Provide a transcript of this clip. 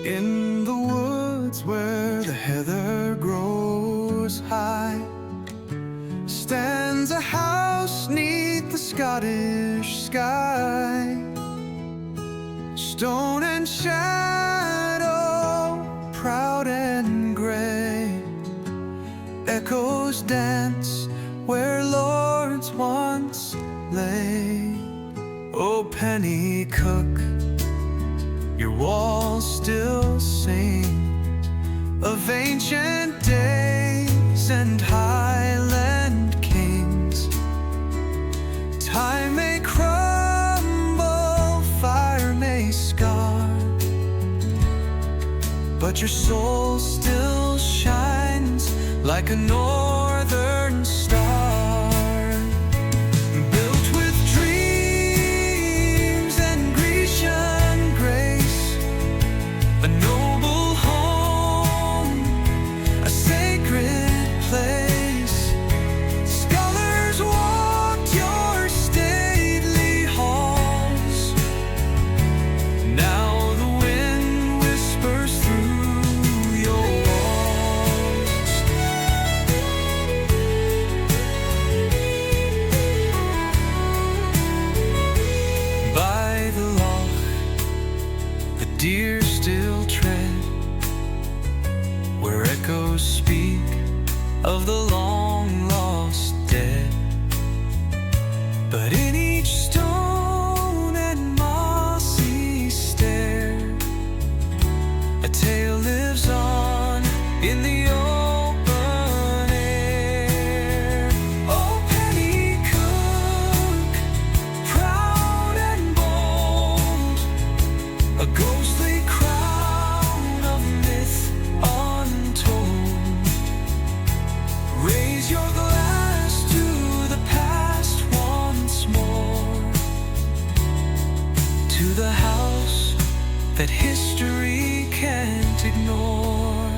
In the woods where the heather grows high stands a house 'neath the Scottish sky. Stone and shadow, proud and gray, echoes dance where lords once lay. Oh, Penicuik, your walls still sing of ancient days and Highland kings. Time may crumble, fire may scar, but your soul still shines like a northern star. Deer still tread where echoes speak of the long lost dead. But in each stone and mossy stair, a tale lives on in the open air. Oh, Penicuik, proud and bold, a ghostly crown of myth untold. Raise your glass to the past once more, to the house that history can't ignore.